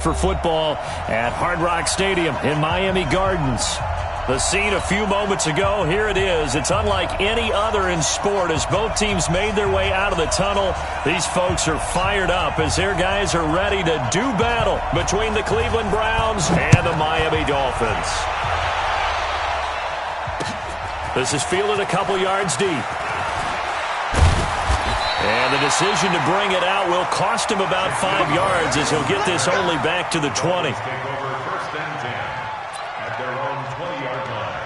For football at Hard Rock Stadium in Miami Gardens. The scene a few moments ago, here it is. It's unlike any other in sport as both teams made their way out of the tunnel. These folks are fired up as their guys are ready to do battle between the Cleveland Browns and the Miami Dolphins. This is fielded a couple yards deep. And the decision to bring it out will cost him about 5 yards as he'll get this only back to the 20. First and 10 at their own 20-yard line.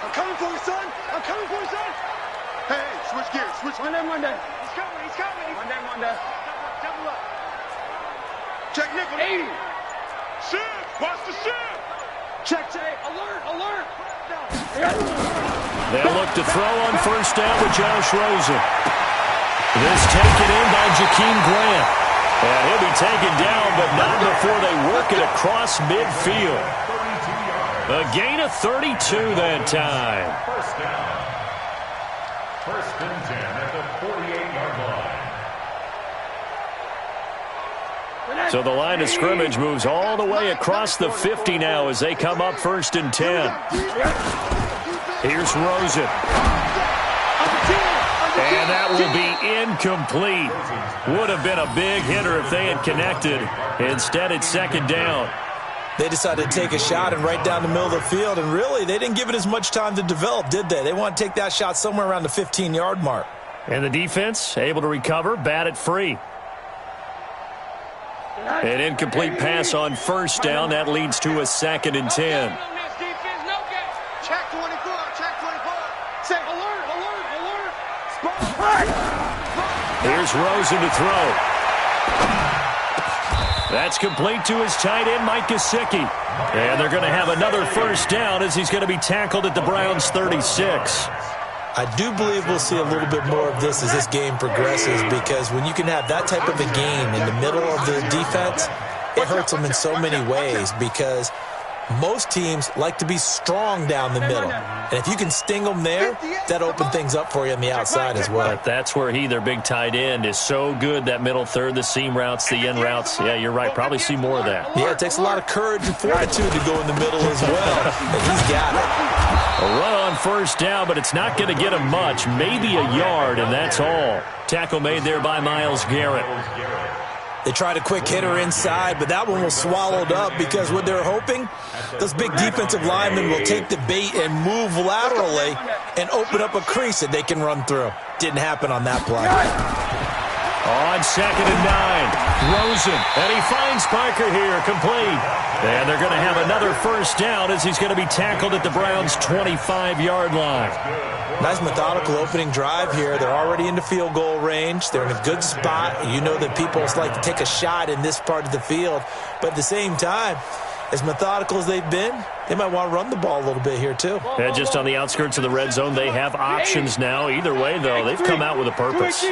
I'm coming for you, son. I'm coming for you, son. Hey, switch gears. Switch. Monday. He's coming. Monday. Double up. Check nickel. 80. Shift. Watch the shift. Check. Alert. They'll look to throw on first down with Josh Rosen. This taken in by Jakeem Grant. And he'll be taken down, but not before they work it across midfield. A gain of 32 that time. First down. First and 10 at the 48-yard line. So the line of scrimmage moves all the way across the 50 now as they come up first and 10. Here's Rosen. And that will be incomplete. Would have been a big hitter if they had connected. Instead, it's second down. They decided to take a shot and right down the middle of the field, and really, they didn't give it as much time to develop, did they? They want to take that shot somewhere around the 15-yard mark. And the defense able to recover, bat it free. An incomplete pass on first down. That leads to a second and 10. Check 24. Say alert. Here's Rosen to throw. That's complete to his tight end, Mike Gesicki. And they're going to have another first down as he's going to be tackled at the Browns' 36. I do believe we'll see a little bit more of this as this game progresses, because when you can have that type of a game in the middle of the defense, it hurts them in so many ways, because most teams like to be strong down the middle. And if you can sting them there, that'll open things up for you on the outside as well. But that's where their big tight end, is so good, that middle third, the seam routes, the end routes. Yeah, you're right. Probably see more of that. Yeah, it takes a lot of courage and fortitude to go in the middle as well. And he's got it. A run on first down, but it's not going to get him much. Maybe a yard, and that's all. Tackle made there by Myles Garrett. They tried a quick hitter inside, but that one was swallowed up, because what they're hoping, those big defensive linemen will take the bait and move laterally and open up a crease that they can run through. Didn't happen on that play. On second and 9, Rosen, and he finds Parker here, complete. And they're going to have another first down as he's going to be tackled at the Browns' 25-yard line. Nice methodical opening drive here. They're already into field goal range. They're in a good spot. You know that people like to take a shot in this part of the field. But at the same time, as methodical as they've been, they might want to run the ball a little bit here too. And just on the outskirts of the red zone, they have options now. Either way, though, they've come out with a purpose. On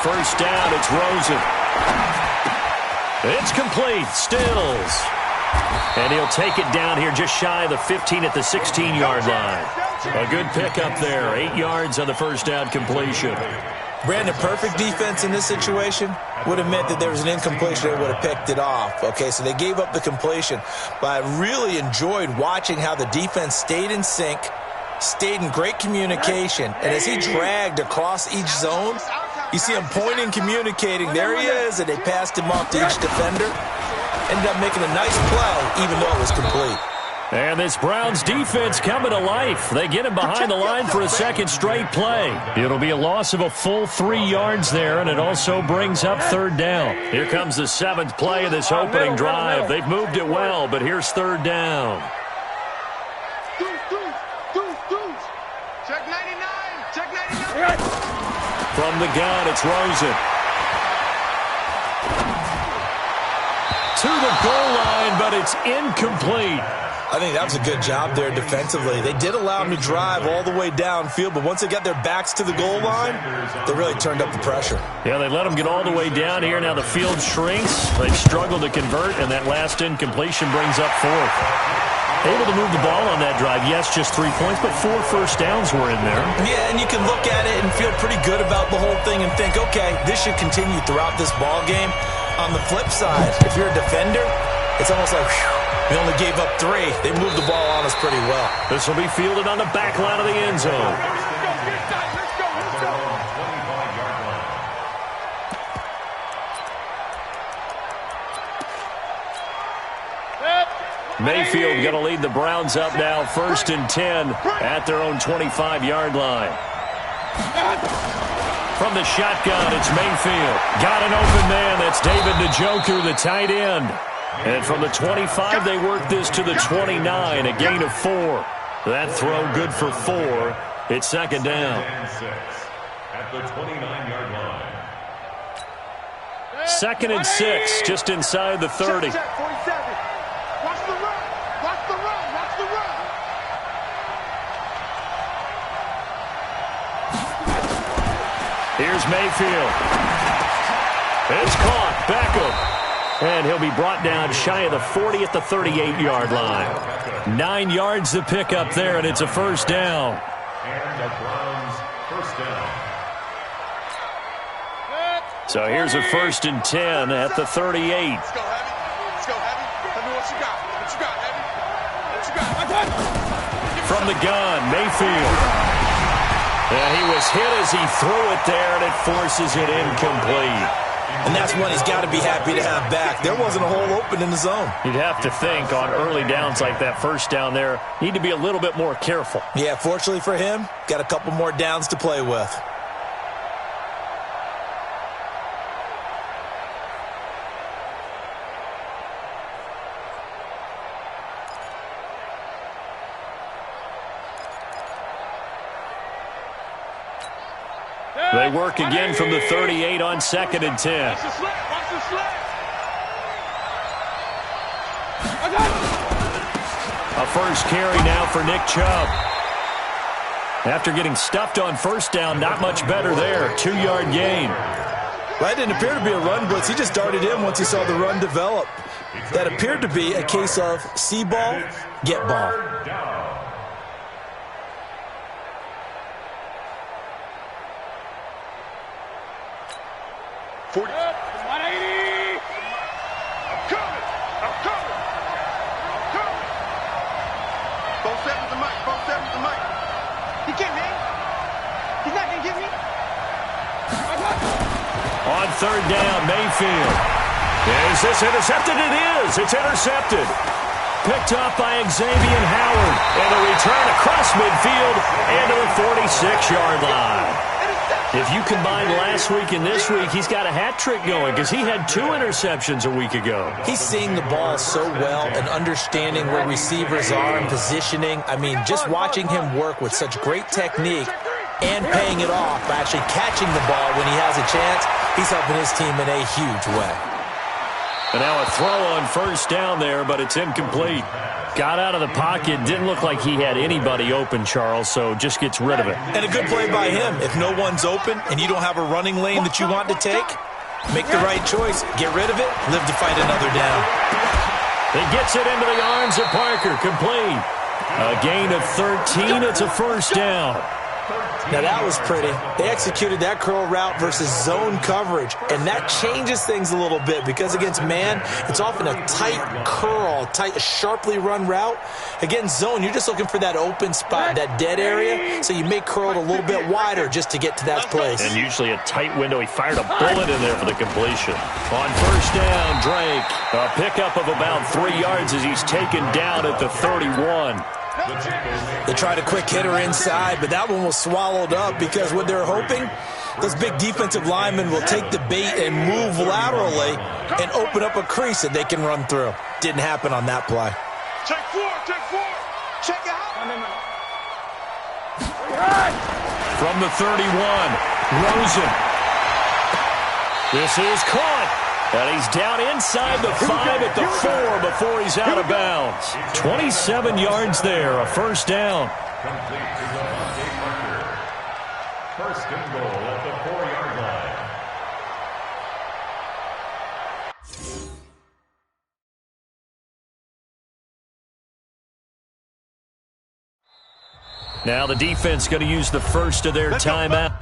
first down, it's Rosen. It's complete. Stills. And he'll take it down here just shy of the 15 at the 16-yard line. A good pickup there. 8 yards on the first down completion. Brandon, perfect defense in this situation would have meant that there was an incompletion. They would have picked it off. Okay, so they gave up the completion. But I really enjoyed watching how the defense stayed in sync, stayed in great communication. And as he dragged across each zone, you see him pointing, communicating. There he is, and they passed him off to each defender. Ended up making a nice play, even though it was complete. And this Browns defense coming to life. They get him behind the line for a second straight play. It'll be a loss of a full 3 yards there, and it also brings up third down. Here comes the 7th play of this opening drive. They've moved it well, but here's third down. Check 99. From the gun, it's Rosen. To the goal line, but it's incomplete. I think that was a good job there defensively. They did allow them to drive all the way downfield, but once they got their backs to the goal line, they really turned up the pressure. Yeah, they let them get all the way down here. Now the field shrinks. They've struggled to convert, and that last incompletion brings up fourth. Able to move the ball on that drive. Yes, just 3 points, but 4 first downs were in there. Yeah, and you can look at it and feel pretty good about the whole thing and think, okay, this should continue throughout this ball game. On the flip side, if you're a defender, it's almost like, whew, we only gave up 3. They moved the ball on us pretty well. This will be fielded on the back line of the end zone. Let's go. Mayfield going to lead the Browns up now, 1st and 10 at their own 25-yard line. From the shotgun, it's Mayfield. Got an open man. That's David Njoku, the tight end. And from the 25, they work this to the 29, a gain of 4. That throw good for 4. It's 2nd down. At the 29-yard line. 2nd and 6, just inside the 30. Check, 47. Watch the run. Here's Mayfield. It's caught. Beckham. And he'll be brought down shy of the 40 at the 38-yard line. 9 yards to pick up there, and it's a 1st down. And the Browns' 1st down. So here's a 1st and 10 at the 38. Let's go, Heavy. Tell me what you got. Heavy? From the gun, Mayfield. And he was hit as he threw it there, and it forces it incomplete. And that's one he's got to be happy to have back. There wasn't a hole open in the zone. You'd have to think on early downs like that, 1st down there, need to be a little bit more careful. Yeah, fortunately for him, got a couple more downs to play with. They work again from the 38 on 2nd and 10. Watch the slip. A first carry now for Nick Chubb. After getting stuffed on 1st down, not much better there. 2-yard gain. That didn't appear to be a run blitz. He just darted in once he saw the run develop. That appeared to be a case of see ball, get ball. 40. 180. I'm coming. Both sevens to Mike. He can't, man. He's not going to get me. On 3rd down, Mayfield. Is this intercepted? It is. It's intercepted. Picked off by Xavier Howard. And a return across midfield into the 46-yard line. If you combine last week and this week, he's got a hat trick going because he had 2 interceptions a week ago. He's seeing the ball so well and understanding where receivers are and positioning. I mean, just watching him work with such great technique and paying it off by actually catching the ball when he has a chance, he's helping his team in a huge way. And now a throw on 1st down there, but it's incomplete. Got out of the pocket. Didn't look like he had anybody open, Charles, so just gets rid of it. And a good play by him. If no one's open and you don't have a running lane that you want to take, make the right choice. Get rid of it. Live to fight another down. He gets it into the arms of Parker. Complete. A gain of 13. It's a 1st down. Now that was pretty. They executed that curl route versus zone coverage, and that changes things a little bit because against man, it's often a tight curl, sharply run route. Against zone, you're just looking for that open spot, that dead area, so you may curl it a little bit wider just to get to that place. And usually a tight window. He fired a bullet in there for the completion. On 1st down, Drake, a pickup of about 3 yards as he's taken down at the 31. They tried a quick hitter inside, but that one was swallowed up because what they're hoping, those big defensive linemen will take the bait and move laterally and open up a crease that they can run through. Didn't happen on that play. Check 4. Check out. From the 31, Rosen. This is caught. And he's down inside the 5 at the 4 before he's out of bounds. 27 yards there, a first down. Complete to Devontae Parker. First and goal at the 4-yard line. Now the defense going to use the first of their timeout.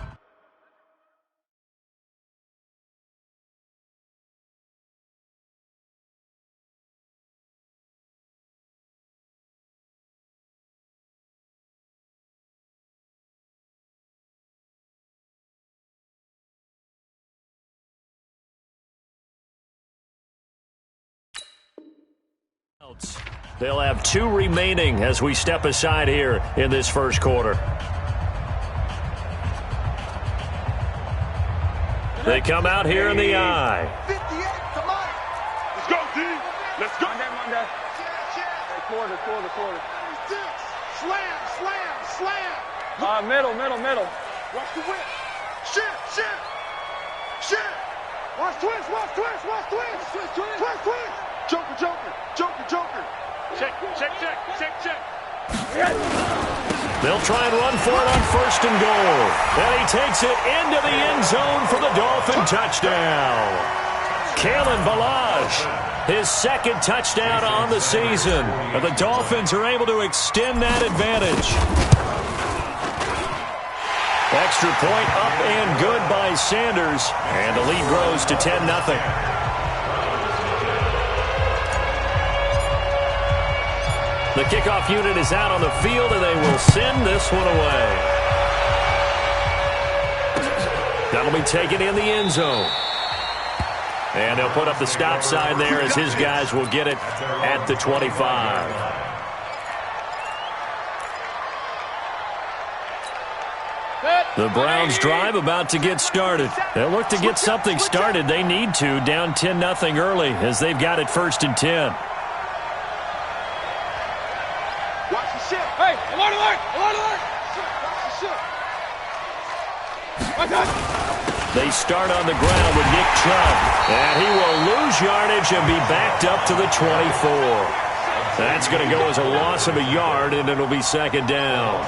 They'll have 2 remaining as we step aside here in this first quarter. They come out here in the I. 58, come on. Let's go, D. Let's go. Monday. Quarter. 36. Slam. Middle. Watch the whip. Shit. Watch twist. Joker. Check. They'll try and run for it on first and goal. And he takes it into the end zone for the Dolphin touchdown. Kalen Ballage, his second touchdown on the season. And the Dolphins are able to extend that advantage. Extra point up and good by Sanders. And the lead grows to 10-0. The kickoff unit is out on the field, and they will send this one away. That'll be taken in the end zone. And they'll put up the stop sign there as his guys will get it at the 25. The Browns drive about to get started. They'll look to get something started. They need to, down 10-0 early as they've got it first and 10. Hey, alert! They start on the ground with Nick Chubb, and he will lose yardage and be backed up to the 24. That's going to go as a loss of a yard, and it'll be second down.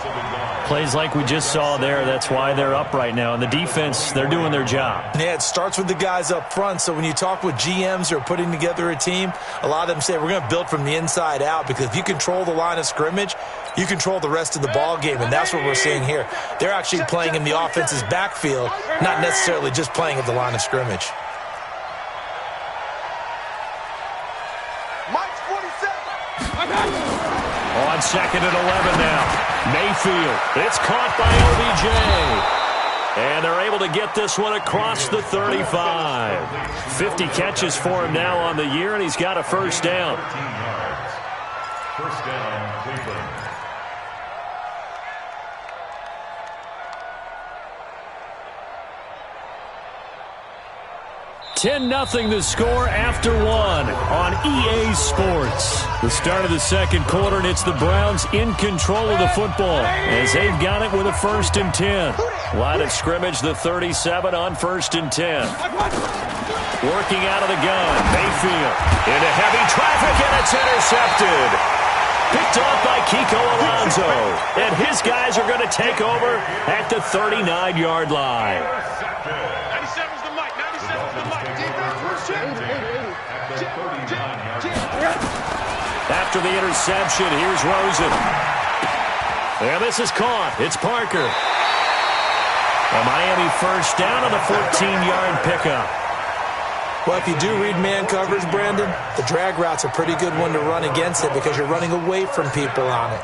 Plays like we just saw there, that's why they're up right now. And the defense, they're doing their job. Yeah, it starts with the guys up front. So when you talk with GMs who are putting together a team, a lot of them say we're going to build from the inside out, because if you control the line of scrimmage, you control the rest of the ball game, and that's what we're seeing here. They're actually playing in the offense's backfield, not necessarily just playing at the line of scrimmage. Mike's 47. On second and 11 now. Mayfield. It's caught by OBJ. And they're able to get this one across the 35. 50 catches for him now on the year, and he's got a first down. 13 yards. First down, Cleveland. 10-0 the score after 1 on EA Sports. The start of the second quarter, and it's the Browns in control of the football as they've got it with a first and 10. Line of scrimmage, the 37 on first and 10. Working out of the gun, Mayfield into heavy traffic, and it's intercepted. Picked off by Kiko Alonso, and his guys are going to take over at the 39-yard line. After the interception, here's Rosen. And this is caught. It's Parker. A Miami first down on the 14-yard pickup. Well, if you do read man coverage, Brandon, the drag route's a pretty good one to run against it because you're running away from people on it.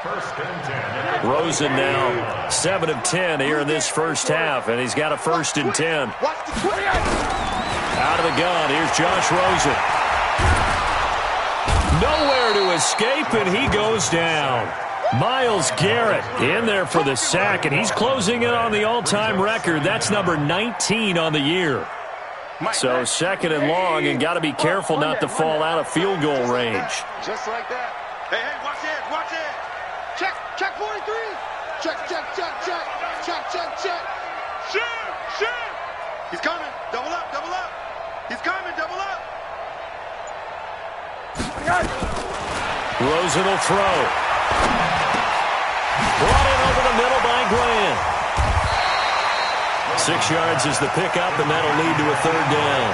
First and 10. Rosen now 7 of 10 here in this first half, and he's got a first and 10. Out of the gun, here's Josh Rosen. Nowhere to escape, and he goes down. Myles Garrett in there for the sack, and he's closing in on the all-time record. That's number 19 on the year. So second and long, and got to be careful not to fall out of field goal range. Just like that. Hey, watch it. Check 43. Check. Shoot. He's coming. Double up. Rosen will throw. Brought in over the middle by Grant. 6 yards is the pickup, and that'll lead to a third down.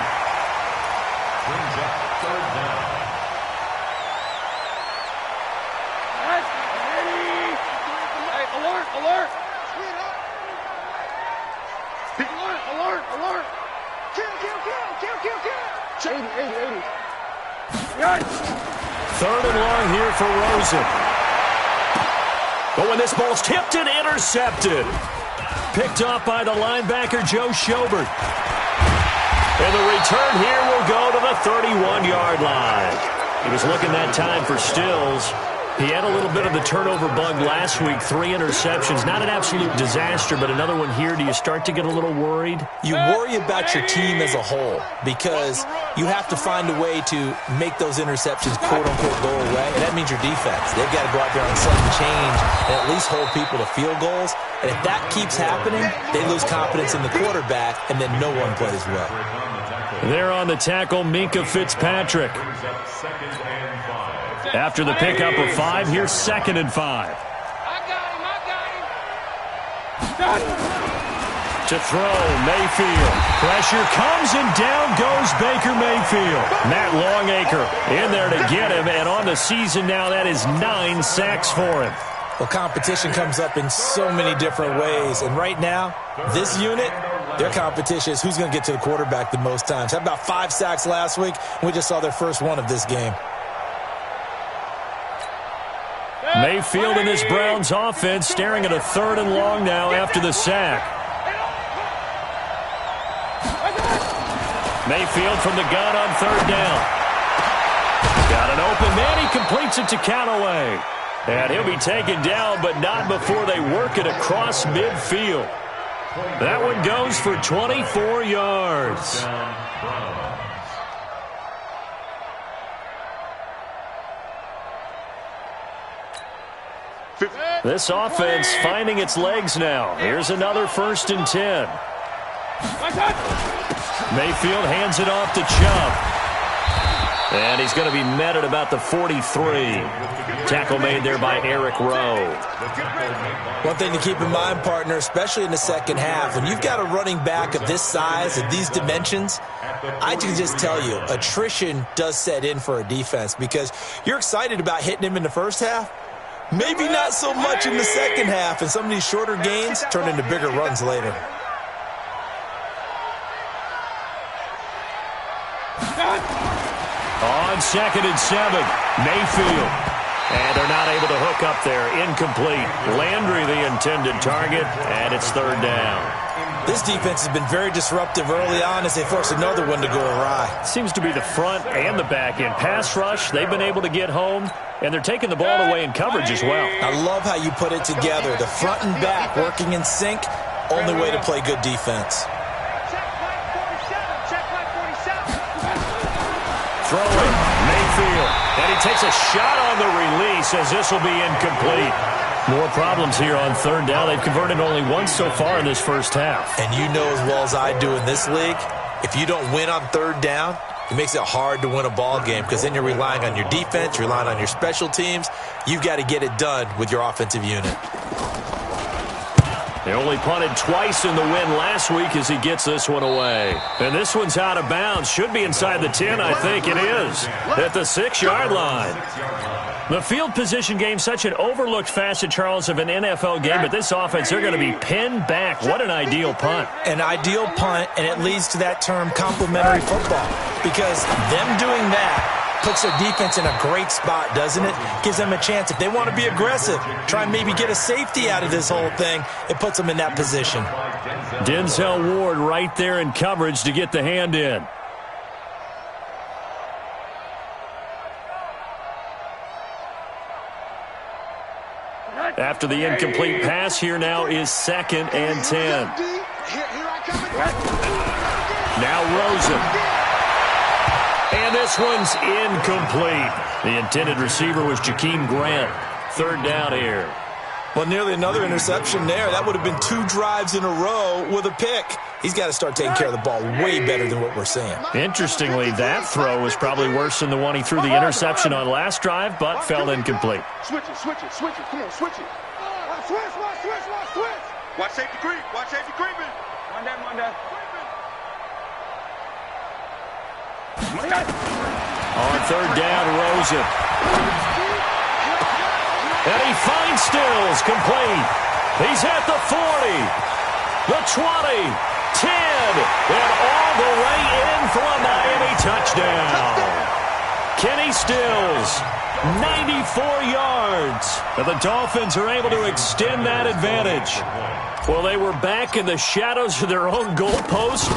Brings up third down. Alert! Alert! Alert! Alert! Alert! Kill! 80! Third and long here for Rosen. But when this ball's tipped and intercepted. Picked off by the linebacker, Joe Schobert. And the return here will go to the 31-yard line. He was looking that time for Stills. He had a little bit of the turnover bug last week, 3 interceptions. Not an absolute disaster, but another one here. Do you start to get a little worried? You worry about your team as a whole because you have to find a way to make those interceptions, quote-unquote, go away. And that means your defense. They've got to go out there and sudden change and at least hold people to field goals. And if that keeps happening, they lose confidence in the quarterback, and then no one plays well. There on the tackle, Minkah Fitzpatrick. After the pickup of 5, here's 2nd and 5. I got him! To throw, Mayfield. Pressure comes, and down goes Baker Mayfield. Matt Longacre in there to get him, and on the season now, that is 9 sacks for him. Well, competition comes up in so many different ways, and right now, this unit, their competition is who's going to get to the quarterback the most times. Had about 5 sacks last week, and we just saw their first one of this game. Mayfield and this Browns offense staring at a 3rd and long now after the sack. Mayfield from the gun on 3rd down. Got an open man. He completes it to Callaway. And he'll be taken down, but not before they work it across midfield. That one goes for 24 yards. This offense finding its legs now. Here's another 1st and 10. Mayfield hands it off to Chubb. And he's going to be met at about the 43. Tackle made there by Eric Rowe. One thing to keep in mind, partner, especially in the second half, when you've got a running back of this size, of these dimensions, I can just tell you, attrition does set in for a defense because you're excited about hitting him in the first half. Maybe not so much in the second half, and some of these shorter gains turn into bigger runs later. On 2nd and 7, Mayfield. And they're not able to hook up there. Incomplete. Landry the intended target, and it's 3rd down. This defense has been very disruptive early on as they force another one to go awry. Seems to be the front and the back end. Pass rush, they've been able to get home, and they're taking the ball away in coverage as well. I love how you put it together. The front and back working in sync, only way to play good defense. Throwing, Mayfield, and he takes a shot on the release as this will be incomplete. More problems here on 3rd down. They've converted only once so far in this first half. And you know as well as I do in this league, if you don't win on 3rd down, it makes it hard to win a ball game because then you're relying on your defense, you're relying on your special teams. You've got to get it done with your offensive unit. They only punted twice in the win last week as he gets this one away. And this one's out of bounds. Should be inside the 10, I think it is, at the 6-yard line. The field position game, such an overlooked facet, Charles, of an NFL game, but this offense, they're going to be pinned back. What an ideal punt. An ideal punt, and it leads to that term complementary football because them doing that puts their defense in a great spot, doesn't it? Gives them a chance. If they want to be aggressive, try and maybe get a safety out of this whole thing, it puts them in that position. Denzel Ward right there in coverage to get the hand in. After the incomplete pass, here now is 2nd and 10. Now Rosen. And this one's incomplete. The intended receiver was Jakeem Grant. 3rd down here. Well, nearly another interception there. That would have been 2 drives in a row with a pick. He's got to start taking care of the ball way better than what we're seeing. Interestingly, that throw was probably worse than the one he threw the interception on last drive, but fell incomplete. Switch it. Come on, switch it. Switch. Watch safety creep. One down. On third down, Rosen. And he finds Stills, complete. He's at the 40, the 20, 10, and all the way in for a Miami touchdown. Kenny Stills, 94 yards. And the Dolphins are able to extend that advantage. Well, they were back in the shadows of their own goalpost,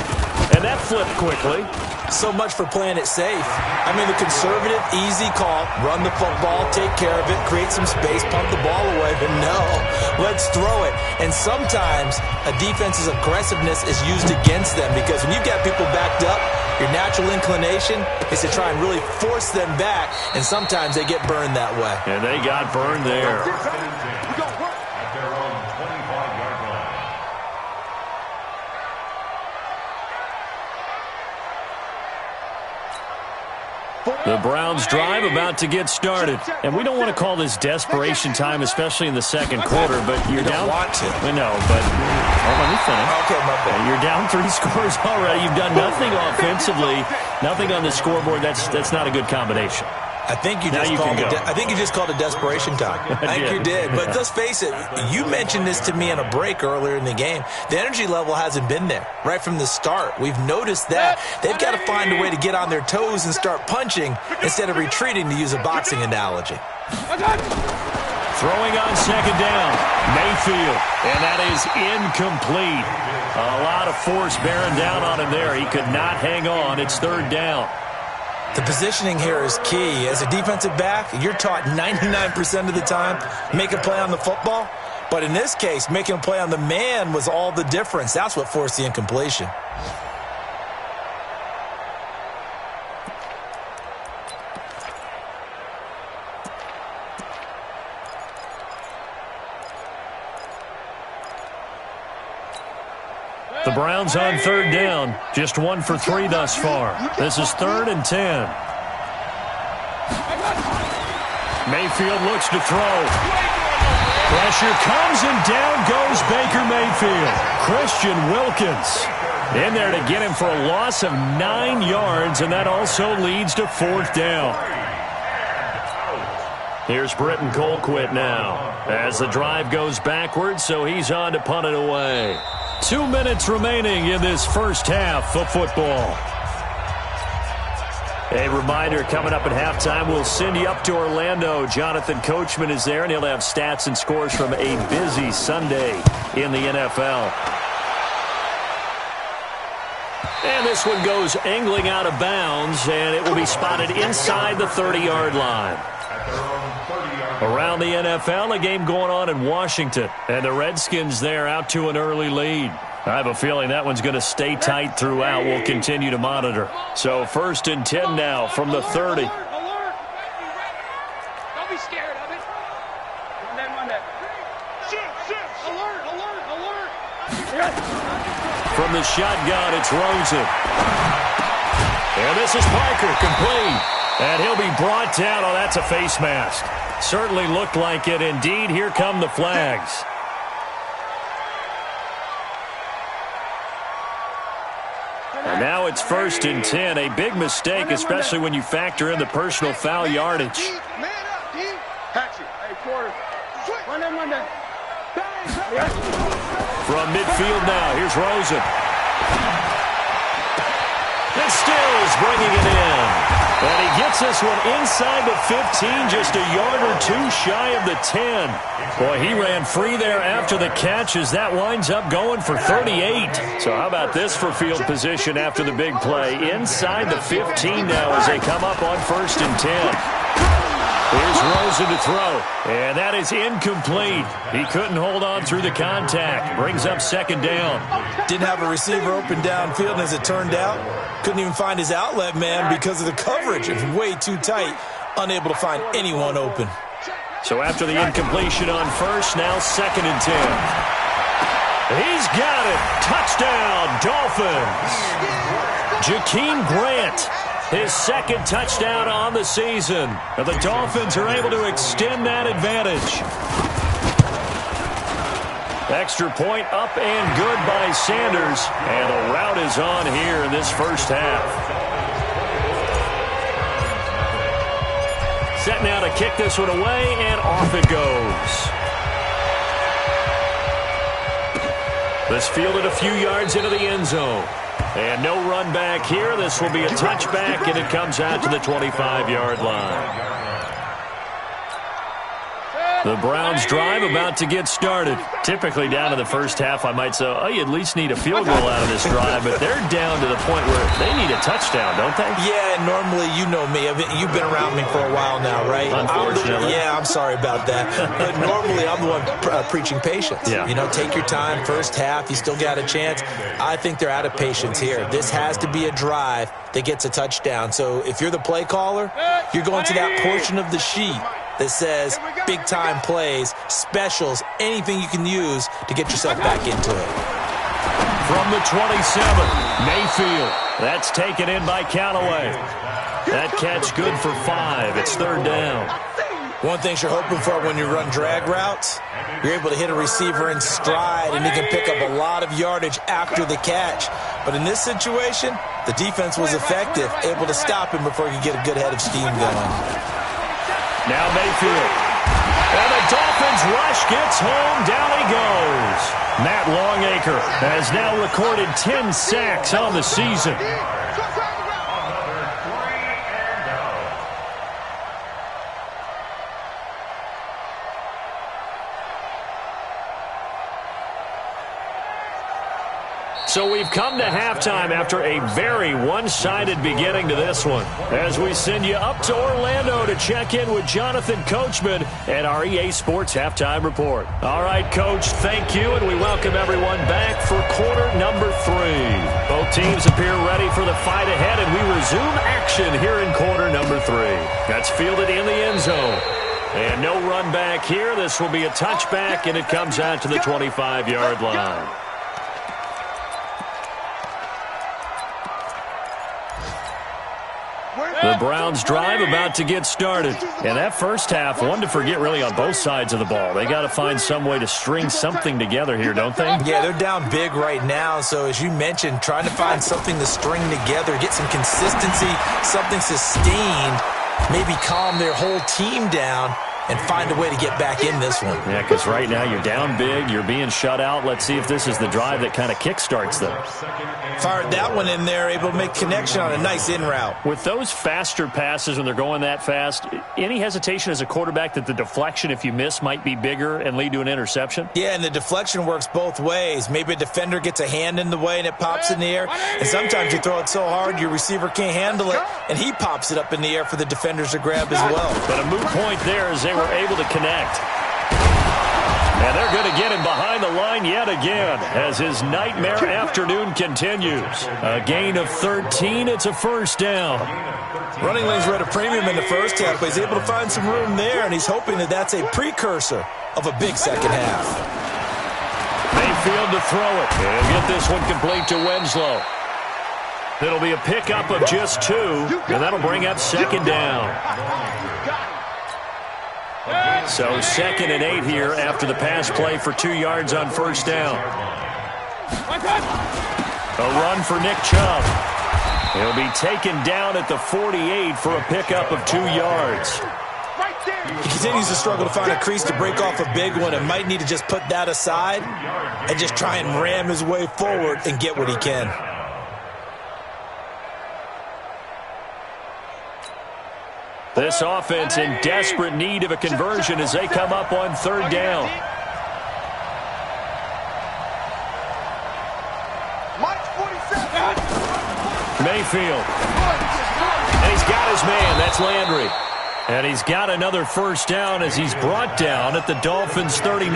and that flipped quickly. So much for playing it safe. I mean, the conservative, easy call, run the football, take care of it, create some space, pump the ball away. But no, let's throw it. And sometimes a defense's aggressiveness is used against them because when you've got people backed up, your natural inclination is to try and really force them back, and sometimes they get burned that way. And they got burned there. At their own 25-yard line. The Browns drive about to get started. And we don't want to call this desperation time, especially in the second quarter, but you're down. Want to. I know, but let me finish. Okay, my bad. You're down 3 scores already. You've done nothing offensively, nothing on the scoreboard. That's not a good combination. I think you just called it desperation time. I think you did. But let's face it, you mentioned this to me in a break earlier in the game. The energy level hasn't been there right from the start. We've noticed that. They've got to find a way to get on their toes and start punching instead of retreating, to use a boxing analogy. Throwing on second down, Mayfield, and that is incomplete. A lot of force bearing down on him there. He could not hang on. It's third down. The positioning here is key. As a defensive back, you're taught 99% of the time, make a play on the football. But in this case, making a play on the man was all the difference. That's what forced the incompletion. The Browns on third down, just 1 for 3 thus far. This is 3rd and 10. Mayfield looks to throw. Pressure comes and down goes Baker Mayfield. Christian Wilkins in there to get him for a loss of 9 yards, and that also leads to 4th down. Here's Britton Colquitt now as the drive goes backwards, so he's on to punt it away. 2 minutes remaining in this first half of football. A reminder, coming up at halftime, we'll send you up to Orlando. Jonathan Coachman is there, and he'll have stats and scores from a busy Sunday in the NFL. And this one goes angling out of bounds, and it will be spotted inside the 30-yard line. Around the NFL, a game going on in Washington, and the Redskins there out to an early lead. I have a feeling that one's going to stay tight throughout. We'll continue to monitor. So 1st and 10 now from the 30. Alert! Don't be scared of it. One day. Shift. Alert. From the shotgun, it's Rosen. And this is Parker, complete. And he'll be brought down. Oh, that's a face mask. Certainly looked like it. Indeed, here come the flags. And now it's 1st and 10. A big mistake, especially when you factor in the personal foul yardage. From midfield now, here's Rosen. And Stills bringing it in. And he gets this one inside the 15, just a yard or 2 shy of the 10. Boy, he ran free there after the catch as that winds up going for 38. So how about this for field position after the big play? Inside the 15 now as they come up on 1st and 10. Here's Rosen to throw, and that is incomplete. He couldn't hold on through the contact. Brings up 2nd down. Didn't have a receiver open downfield, and as it turned out, couldn't even find his outlet man because of the coverage. It was way too tight, unable to find anyone open. So after the incompletion on first, now 2nd and 10. He's got it. Touchdown, Dolphins. Jakeem Grant, his 2nd touchdown on the season. And the Dolphins are able to extend that advantage. Extra point up and good by Sanders. And the route is on here in this first half. Set now to kick this one away, and off it goes. This fielded a few yards into the end zone. And no run back here. This will be a touchback, and it comes out to the 25-yard line. The Browns drive about to get started. Typically down to the first half, I might say, oh, you at least need a field goal out of this drive, but they're down to the point where they need a touchdown, don't they? Yeah, normally, you know me. You've been around me for a while now, right? Unfortunately. I'm sorry about that. But normally, I'm the one preaching patience. Yeah. You know, take your time, first half, you still got a chance. I think they're out of patience here. This has to be a drive that gets a touchdown. So if you're the play caller, you're going to that portion of the sheet that says big-time plays, specials, anything you can use to get yourself back into it. From the 27, Mayfield. That's taken in by Callaway. That catch good for 5. It's 3rd down. One thing you're hoping for when you run drag routes, you're able to hit a receiver in stride, and he can pick up a lot of yardage after the catch. But in this situation, the defense was effective, able to stop him before he could get a good head of steam going. Now Mayfield. And the Dolphins rush gets home. Down he goes. Matt Longacre has now recorded 10 sacks on the season. So we've come to halftime after a very one-sided beginning to this one. As we send you up to Orlando to check in with Jonathan Coachman at our EA Sports Halftime Report. All right, Coach, thank you, and we welcome everyone back for quarter number 3. Both teams appear ready for the fight ahead, and we resume action here in quarter number 3. That's fielded in the end zone. And no run back here. This will be a touchback, and it comes out to the 25-yard line. The Browns drive about to get started. And that first half, one to forget really on both sides of the ball. They got to find some way to string something together here, don't they? Yeah, they're down big right now. So as you mentioned, trying to find something to string together, get some consistency, something sustained, maybe calm their whole team down and find a way to get back in this one. Yeah, because right now you're down big, you're being shut out. Let's see if this is the drive that kind of kickstarts them. Fired that one in there, able to make connection on a nice in route. With those faster passes when they're going that fast, any hesitation as a quarterback that the deflection, if you miss, might be bigger and lead to an interception? Yeah, and the deflection works both ways. Maybe a defender gets a hand in the way and it pops in the air, and sometimes you throw it so hard your receiver can't handle it, and he pops it up in the air for the defenders to grab as well. But a moot point there as they were able to connect. And they're going to get him behind the line yet again as his nightmare afternoon continues. A gain of 13. It's a first down. Running lanes were at a premium in the first half, but he's able to find some room there, and he's hoping that that's a precursor of a big second half. Mayfield to throw it. And get this one complete to Winslow. It'll be a pickup of just 2, and that'll bring up second down. So 2nd and 8 here after the pass play for 2 yards on first down. A run for Nick Chubb. He'll be taken down at the 48 for a pickup of 2 yards. He continues to struggle to find a crease to break off a big one and might need to just put that aside and just try and ram his way forward and get what he can. This offense in desperate need of a conversion as they come up on 3rd down. Mayfield. And he's got his man. That's Landry. And he's got another first down as he's brought down at the Dolphins' 39.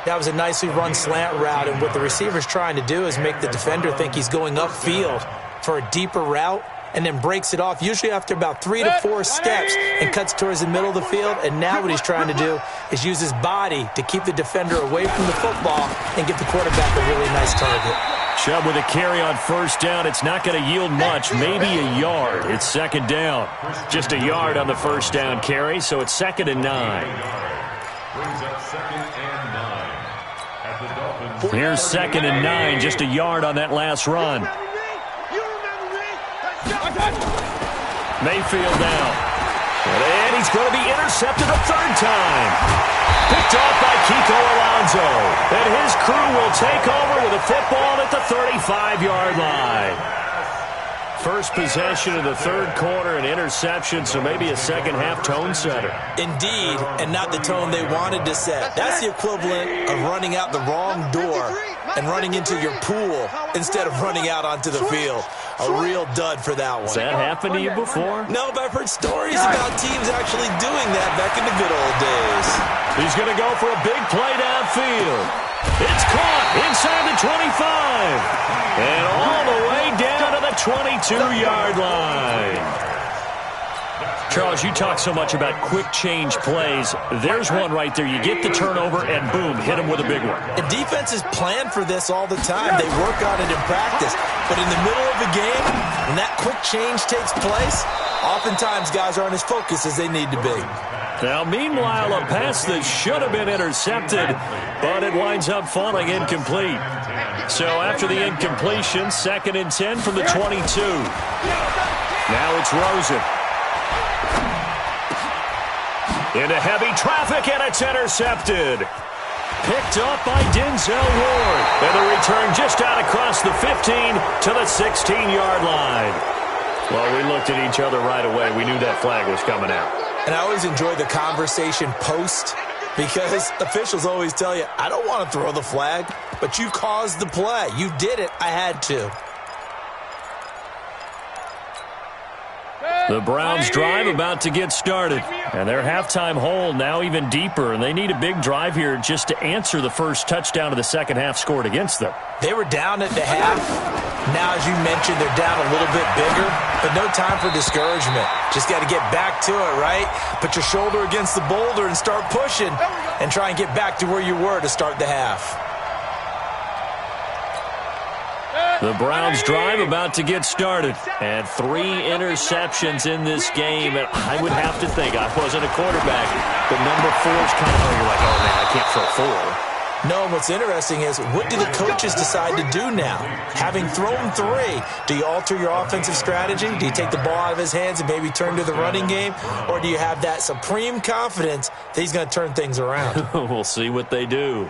That was a nicely run slant route, and what the receiver's trying to do is make the defender think he's going upfield for a deeper route, and then breaks it off, usually after about 3 to 4 steps, and cuts towards the middle of the field. And now what he's trying to do is use his body to keep the defender away from the football and give the quarterback a really nice target. Chubb with a carry on first down. It's not going to yield much, maybe a yard. It's second down. Just a yard on the first down carry, so it's 2nd and 9. Brings up 2nd and 9. At the Dolphins. Here's 2nd and 9, just a yard on that last run. Mayfield now. And he's going to be intercepted a 3rd time. Picked off by Kiko Alonso. And his crew will take over with a football at the 35-yard line. First possession of the 3rd quarter, an interception, so maybe a second-half tone setter. Indeed, and not the tone they wanted to set. That's the equivalent of running out the wrong door and running into your pool instead of running out onto the field. A real dud for that one. Has that happened to you before? No, but I've heard stories about teams actually doing that back in the good old days. He's going to go for a big play downfield. It's caught inside the 25. And all the way down to the 22-yard line. Charles, you talk so much about quick change plays. There's one right there. You get the turnover and boom, hit him with a big one. And defenses plan for this all the time. They work on it in practice. But in the middle of a game, when that quick change takes place, oftentimes guys aren't as focused as they need to be. Now, meanwhile, a pass that should have been intercepted, but it winds up falling incomplete. So after the incompletion, 2nd and 10 from the 22. Now it's Rosen. Into heavy traffic, and it's intercepted. Picked up by Denzel Ward. And the return just out across the 15 to the 16-yard line. Well, we looked at each other right away. We knew that flag was coming out. And I always enjoy the conversation post, because officials always tell you, I don't want to throw the flag, but you caused the play. You did it. I had to. The Browns drive about to get started. And their halftime hole now even deeper. And they need a big drive here just to answer the first touchdown of the second half scored against them. They were down at the half. Now, as you mentioned, they're down a little bit bigger. But no time for discouragement. Just got to get back to it, right? Put your shoulder against the boulder and start pushing. And try and get back to where you were to start the half. The Browns drive about to get started. And 3 interceptions in this game. And I would have to think, I wasn't a quarterback, but number 4 is kind of where you're like, oh, man, I can't throw 4. No, what's interesting is, what do the coaches decide to do now? Having thrown 3, do you alter your offensive strategy? Do you take the ball out of his hands and maybe turn to the running game? Or do you have that supreme confidence that he's going to turn things around? We'll see what they do.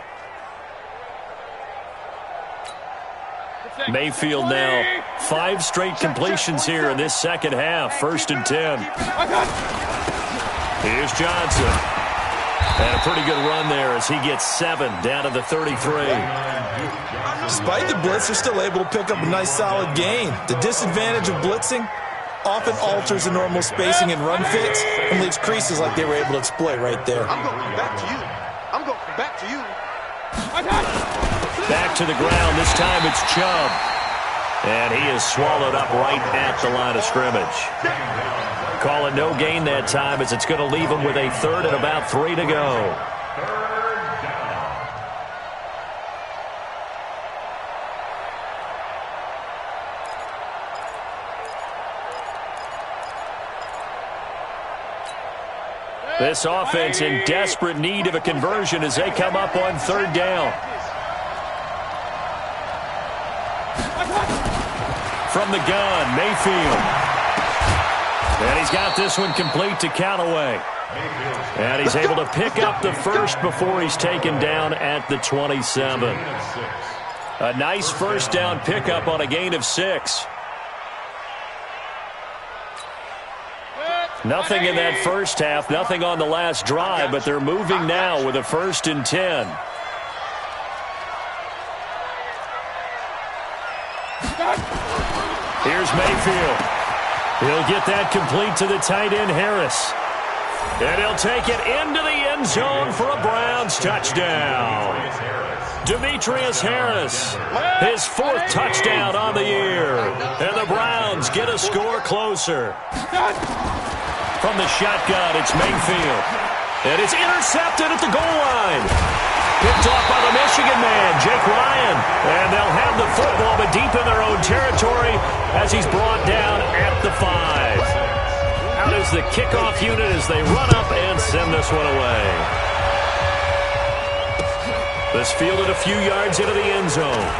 Mayfield now 5 straight completions here in this second half. 1st and 10. Here's Johnson. And a pretty good run there as he gets 7 down to the 33. Despite the blitz, they're still able to pick up a nice solid gain. The disadvantage of blitzing often alters the normal spacing and run fits and leaves creases like they were able to exploit right there. I'm going back to you. I'm going back to you. Back to the ground. This time it's Chubb. And he is swallowed up right at the line of scrimmage. Call it no gain that time as it's going to leave him with a 3rd and about 3 to go. This offense in desperate need of a conversion as they come up on 3rd down. From the gun, Mayfield. And he's got this one complete to Callaway. And he's able to pick up the 1st before he's taken down at the 27. A nice 1st down pickup on a gain of 6. Nothing in that first half, nothing on the last drive, but they're moving now with a 1st and 10. Here's Mayfield. He'll get that complete to the tight end, Harris. And he'll take it into the end zone for a Browns touchdown. Demetrius Harris, his 4th touchdown on the year. And the Browns get a score closer. From the shotgun, it's Mayfield. And it's intercepted at the goal line. Picked off by the Michigan man, Jake Ryan. And they'll have the football, but deep in their own territory as he's brought down at the 5. Out is the kickoff unit as they run up and send this one away. This fielded a few yards into the end zone.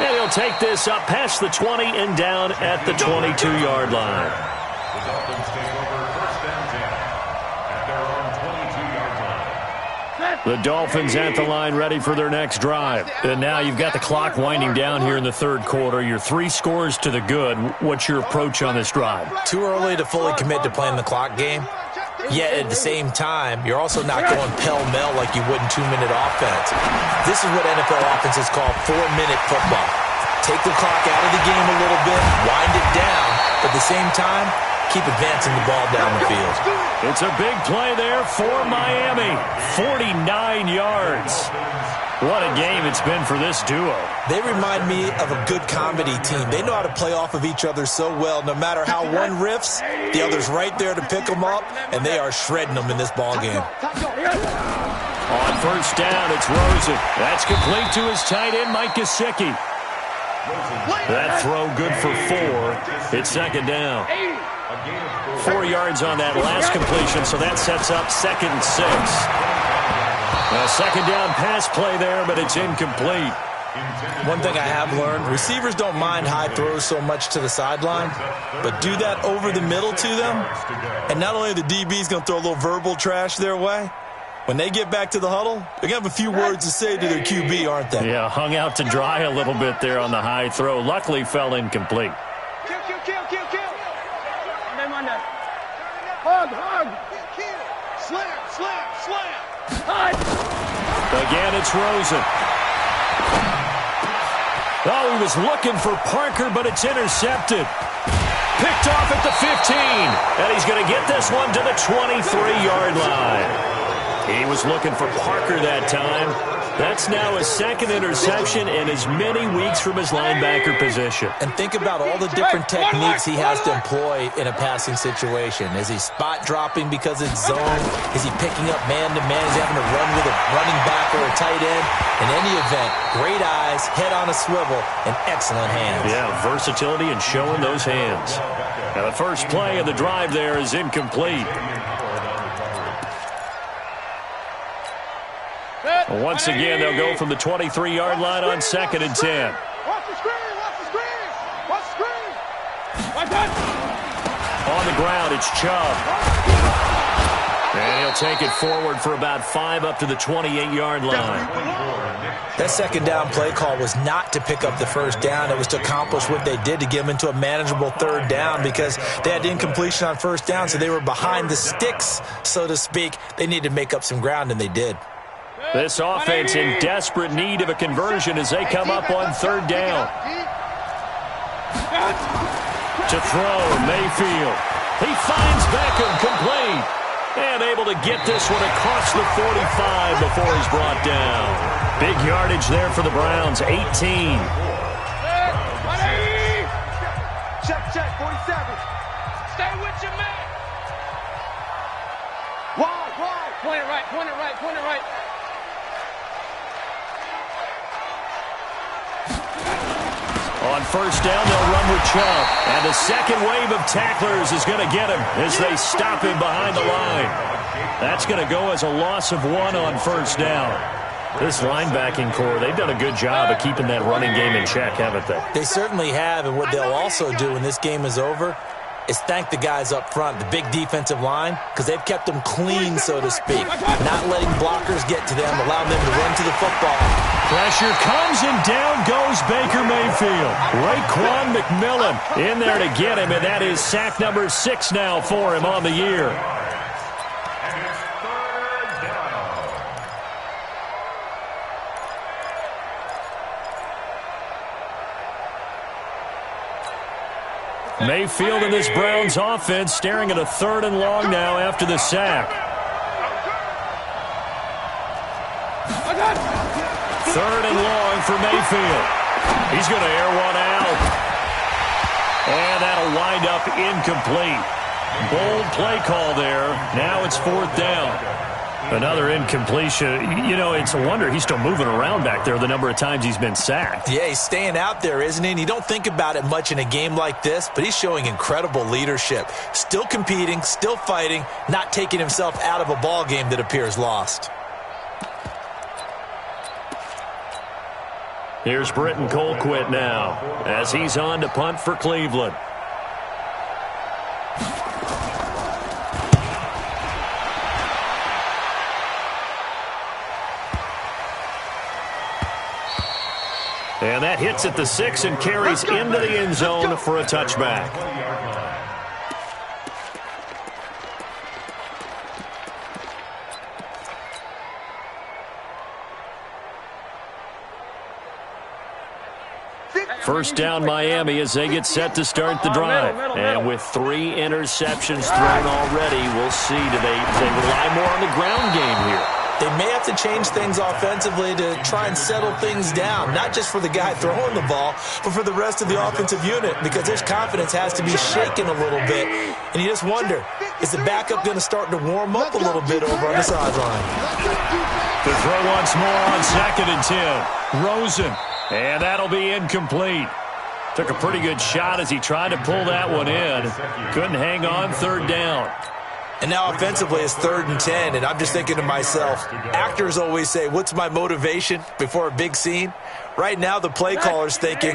And he'll take this up past the 20 and down at the 22-yard line. The Dolphins take over first and 10 at their own 22-yard line. The Dolphins at the line ready for their next drive. And now you've got the clock winding down here in the third quarter. You're 3 scores to the good. What's your approach on this drive? Too early to fully commit to playing the clock game. Yet at the same time, you're also not going pell-mell like you would in 2-minute offense. This is what NFL offenses call 4-minute football. Take the clock out of the game a little bit, wind it down, but at the same time, keep advancing the ball down the field. It's a big play there for Miami. 49 yards. What a game it's been for this duo. They remind me of a good comedy team. They know how to play off of each other so well. No matter how one riffs, the other's right there to pick them up, and they are shredding them in this ball game. On first down, it's Rosen. That's complete to his tight end, Mike Gesicki. That throw good for 4. It's second down. 4 yards on that last completion, so that sets up 2nd and 6. A second down pass play there, but it's incomplete. One thing I have learned, receivers don't mind high throws so much to the sideline, but do that over the middle to them, and not only are the DBs going to throw a little verbal trash their way, when they get back to the huddle, they're going to have a few words to say to their QB, aren't they? Yeah, hung out to dry a little bit there on the high throw. Luckily fell incomplete. Kill. Hug. Slam. Again, it's Rosen. Oh, he was looking for Parker, but it's intercepted. Picked off at the 15, and he's going to get this one to the 23-yard line. He was looking for Parker that time. That's now his 2nd interception in as many weeks from his linebacker position. And think about all the different techniques he has to employ in a passing situation. Is he spot dropping because it's zone? Is he picking up man-to-man? Is he having to run with a running back or a tight end? In any event, great eyes, head on a swivel, and excellent hands. Yeah, versatility and showing those hands. Now the first play of the drive there is incomplete. Once again, they'll go from the 23-yard line on 2nd and 10. Watch the screen. On the ground, it's Chubb. And he'll take it forward for about 5 up to the 28-yard line. That second down play call was not to pick up the first down. It was to accomplish what they did to get them into a manageable 3rd down because they had incompletion on first down, so they were behind the sticks, so to speak. They needed to make up some ground, and they did. This offense in desperate need of a conversion as they come up on 3rd down. To throw, Mayfield. He finds Beckham complete. And able to get this one across the 45 before he's brought down. Big yardage there for the Browns, 18. Check, 47. Stay with your man. Wide. Point it right. On first down, they'll run with Chubb. And the second wave of tacklers is going to get him as they stop him behind the line. That's going to go as a loss of 1 on first down. This linebacking core, they've done a good job of keeping that running game in check, haven't they? They certainly have, and what they'll also do when this game is over is thank the guys up front, the big defensive line, because they've kept them clean, so to speak. Not letting blockers get to them, allowing them to run to the football. Pressure comes, and down goes Baker Mayfield. Raekwon McMillan in there to get him, and that is sack number 6 now for him on the year. And it's 3rd down. Mayfield and this Browns offense staring at a 3rd and long now after the sack. 3rd and long for Mayfield. He's going to air one out. And that'll wind up incomplete. Bold play call there. Now it's 4th down. Another incompletion. You know, it's a wonder he's still moving around back there the number of times he's been sacked. Yeah, he's staying out there, isn't he? And you don't think about it much in a game like this, but he's showing incredible leadership. Still competing, still fighting, not taking himself out of a ball game that appears lost. Here's Britton Colquitt now as he's on to punt for Cleveland. And that hits at the 6 and carries into the end zone for a touchback. First down Miami as they get set to start the drive. And with 3 interceptions thrown already, we'll see. Do they rely more on the ground game here? They may have to change things offensively to try and settle things down, not just for the guy throwing the ball, but for the rest of the offensive unit, because his confidence has to be shaken a little bit. And you just wonder, is the backup going to start to warm up a little bit over on the sideline? The throw once more on 2nd and 10. Rosen. And that'll be incomplete. Took a pretty good shot as he tried to pull that one in. Couldn't hang on 3rd down. And now offensively it's 3rd and 10, and I'm just thinking to myself, actors always say, what's my motivation before a big scene? Right now the play caller's thinking,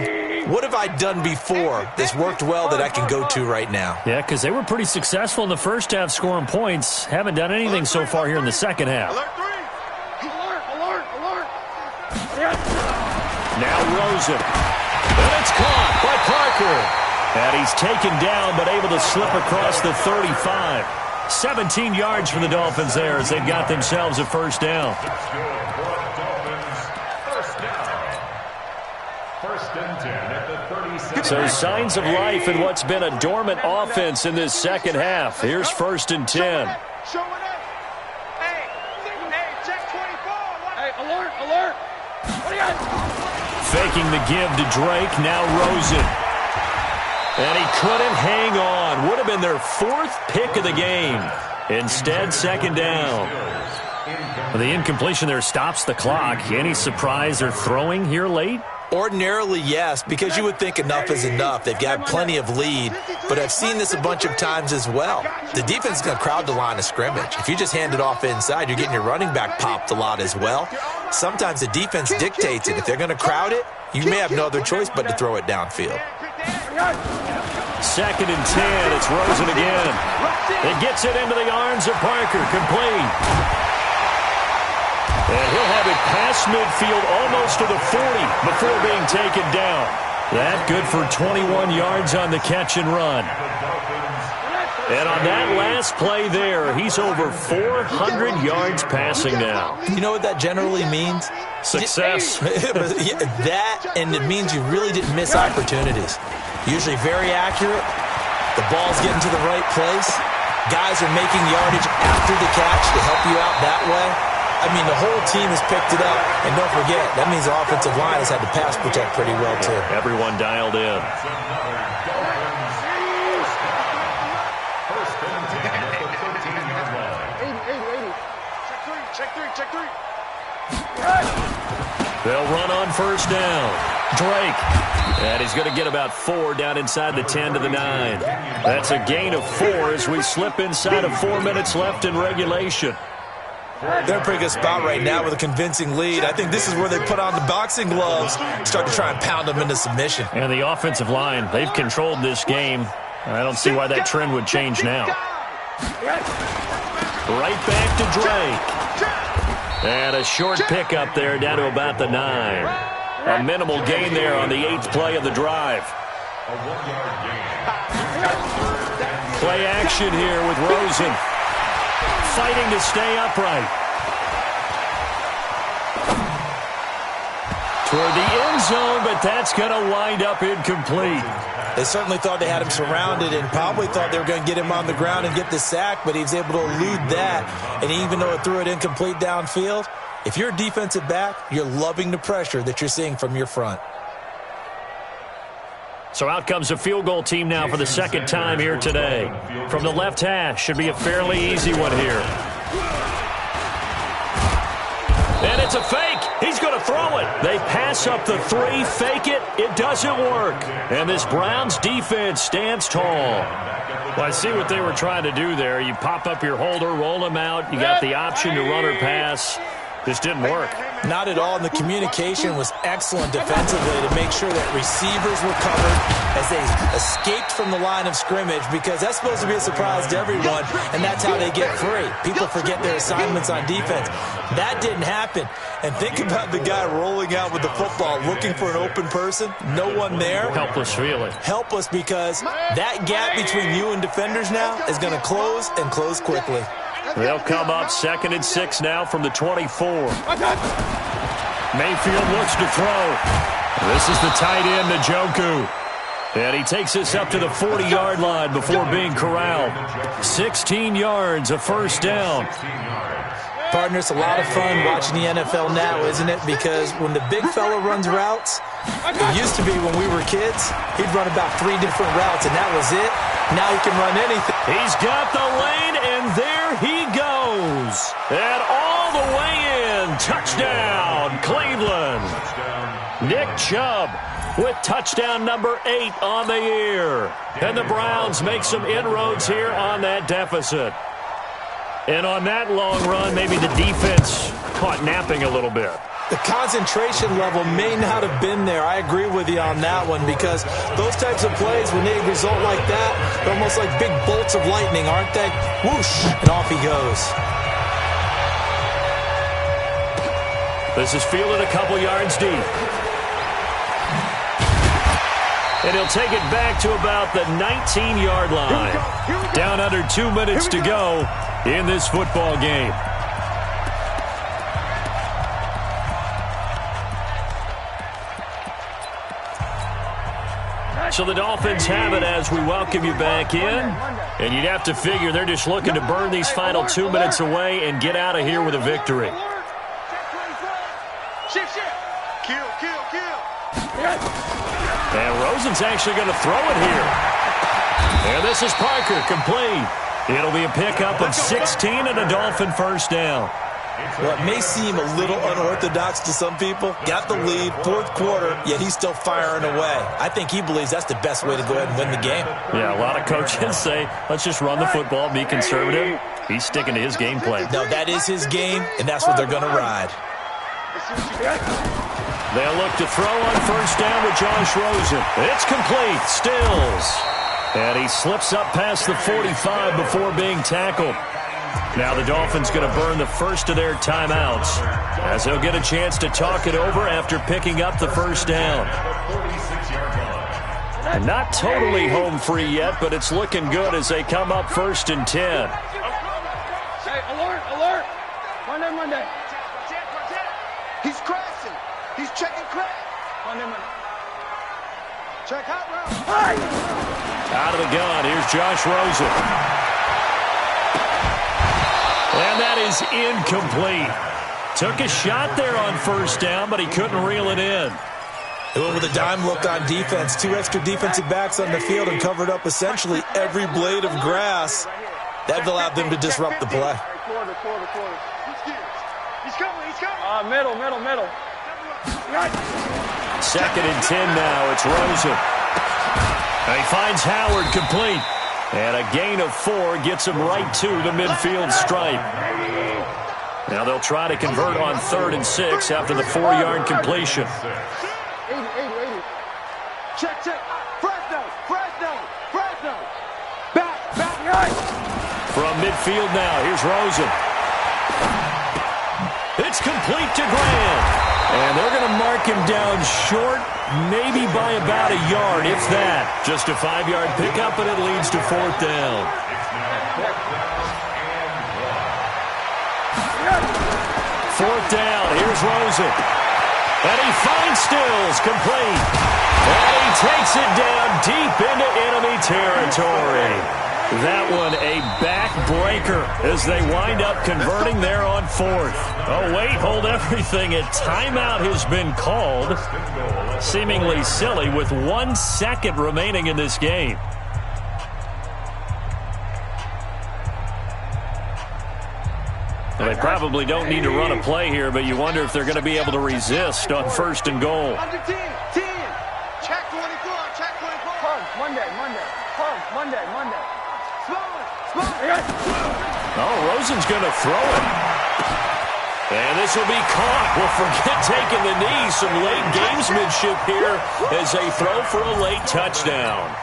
what have I done before that's worked well that I can go to right now? Yeah, because they were pretty successful in the first half scoring points. Haven't done anything so far here in the second half. Now Rosen. And it's caught by Parker. And he's taken down but able to slip across the 35. 17 yards for the Dolphins there as they've got themselves a first down. So signs of life in what's been a dormant offense in this second half. Here's 1st and 10. Faking the give to Drake, now Rosen. And he couldn't hang on. Would have been their 4th pick of the game. Instead, 2nd down. The incompletion there stops the clock. Any surprise they're throwing here late? Ordinarily, yes, because you would think enough is enough. They've got plenty of lead, but I've seen this a bunch of times as well. The defense is going to crowd the line of scrimmage. If you just hand it off inside, you're getting your running back popped a lot as well. Sometimes the defense dictates it. If they're going to crowd it, you may have no other choice but to throw it downfield. 2nd and 10. It's Rosen again. It gets it into the arms of Parker. Complete. And he'll have it past midfield almost to the 40 before being taken down. That good for 21 yards on the catch and run. And on that last play there, he's over 400 yards passing now. You know what that generally means? Success. That, and it means you really didn't miss opportunities. Usually very accurate. The ball's getting to the right place. Guys are making yardage after the catch to help you out that way. I mean, the whole team has picked it up. And don't forget, that means the offensive line has had to pass protect pretty well, too. Everyone dialed in. Check three. They'll run on 1st down. Drake. And he's going to get about 4 down inside the 10 to the 9. That's a gain of 4 as we slip inside of 4 minutes left in regulation. They're in a pretty good spot right now with a convincing lead. I think this is where they put on the boxing gloves, start to try and pound them into submission. And the offensive line, they've controlled this game. I don't see why that trend would change now. Right back to Drake. And a short pickup there down to about the 9. A minimal gain there on the 8th play of the drive. Play action here with Rosen. Fighting to stay upright. Toward the end zone, but that's going to wind up incomplete. They certainly thought they had him surrounded and probably thought they were going to get him on the ground and get the sack, but he was able to elude that. And even though it threw it incomplete downfield, if you're a defensive back, you're loving the pressure that you're seeing from your front. So out comes a field goal team now for the second time here today. From the left hash, should be a fairly easy one here. And it's a fake. He's going to throw it. They pass up the three, fake it. It doesn't work. And this Browns defense stands tall. Well, I see what they were trying to do there. You pop up your holder, roll him out. You got the option to run or pass. This didn't work. Not at all. And the communication was excellent defensively to make sure that receivers were covered as they escaped from the line of scrimmage, because that's supposed to be a surprise to everyone, and that's how they get free. People forget their assignments on defense. That didn't happen. And think about the guy rolling out with the football, looking for an open person. No one there. Helpless feeling. Helpless, because that gap between you and defenders now is going to close, and close quickly. They'll come up 2nd and 6 now from the 24. Mayfield looks to throw. This is the tight end, Njoku. And he takes this up to the 40-yard line before being corralled. 16 yards, a first down. Partner, it's a lot of fun watching the NFL now, isn't it? Because when the big fella runs routes, it used to be when we were kids, he'd run about 3 different routes, and that was it. Now he can run anything. He's got the lane, and there he goes. And all the way in. Touchdown, Cleveland. Nick Chubb with touchdown number 8 on the year. And the Browns make some inroads here on that deficit. And on that long run, maybe the defense caught napping a little bit. The concentration level may not have been there. I agree with you on that one, because those types of plays, when they result like that, they're almost like big bolts of lightning, aren't they? Whoosh, and off he goes. This is fielded a couple yards deep. And he'll take it back to about the 19-yard line. Down under 2 minutes to go in this football game. So the Dolphins have it as we welcome you back in. And you'd have to figure they're just looking to burn these final 2 minutes away and get out of here with a victory. And Rosen's actually going to throw it here. And this is Parker, complete. It'll be a pickup of 16 and a Dolphin first down. Well, it may seem a little unorthodox to some people. Got the lead, 4th quarter, yet he's still firing away. I think he believes that's the best way to go ahead and win the game. Yeah, a lot of coaches say, let's just run the football, be conservative. He's sticking to his game plan. No, that is his game, and that's what they're going to ride. They'll look to throw on first down with Josh Rosen. It's complete. Stills. And he slips up past the 45 before being tackled. Now the Dolphins going to burn the first of their timeouts, as they'll get a chance to talk it over after picking up the first down. Not totally home free yet, but it's looking good as they come up 1st and 10. Hey, alert. Monday. He's crashing. He's checking crack. Monday. Check out round. Out of the gun, here's Josh Rosen. And that is incomplete. Took a shot there on first down, but he couldn't reel it in. They went with a dime look on defense. 2 extra defensive backs on the field and covered up essentially every blade of grass. That allowed them to disrupt the play. He's coming. Middle. 2nd and 10 now. It's Rosen. And he finds Howard complete. And a gain of 4 gets him right to the midfield stripe. Now they'll try to convert on 3rd and 6 after the 4-yard completion. 80. Check. Fresno. Back, right. From midfield now, here's Rosen. It's complete to Grant. And they're going to mark him down short, maybe by about a yard, if that. Just a 5-yard pickup, and it leads to 4th down. 4th down, here's Rosen. And he finds Stills, complete. And he takes it down deep into enemy territory. That one a backbreaker as they wind up converting there on fourth. Oh, wait, hold everything. A timeout has been called. Seemingly silly with 1 second remaining in this game. Well, they probably don't need to run a play here, but you wonder if they're going to be able to resist on first and goal. Under 10. Check 24. Check 24. Hugs, Monday. Hugs, Monday. Small. Oh, Rosen's going to throw it. And this will be caught. Well, forget taking the knee. Some late gamesmanship here as they throw for a late touchdown.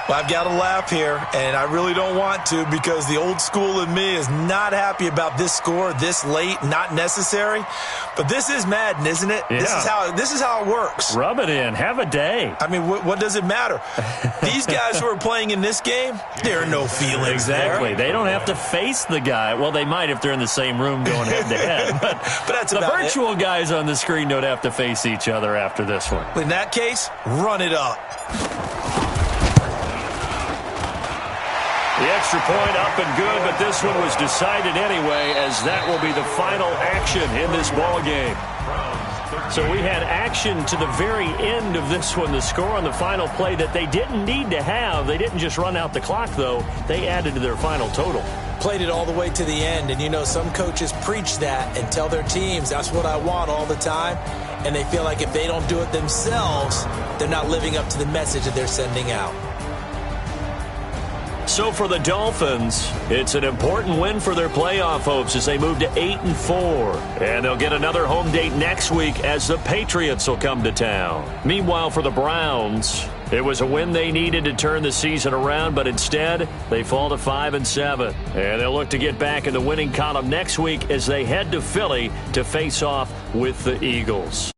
Well, I've got to laugh here, and I really don't want to because the old school in me is not happy about this score this late, not necessary. But this is Madden, isn't it? Yeah. This is how it works. Rub it in. Have a day. I mean, what does it matter? These guys who are playing in this game, there are no feelings Exactly. there. They don't have to face the guy. Well, they might if they're in the same room going head-to-head. But that's the about virtual guys on the screen don't have to face each other after this one. In that case, run it up. The extra point up and good, but this one was decided anyway, as that will be the final action in this ball game. So we had action to the very end of this one, the score on the final play that they didn't need to have. They didn't just run out the clock, though. They added to their final total. Played it all the way to the end, and you know some coaches preach that and tell their teams that's what I want all the time, and they feel like if they don't do it themselves, they're not living up to the message that they're sending out. So for the Dolphins, it's an important win for their playoff hopes as they move to 8-4. And they'll get another home date next week as the Patriots will come to town. Meanwhile, for the Browns, it was a win they needed to turn the season around, but instead they fall to 5-7. And they'll look to get back in the winning column next week as they head to Philly to face off with the Eagles.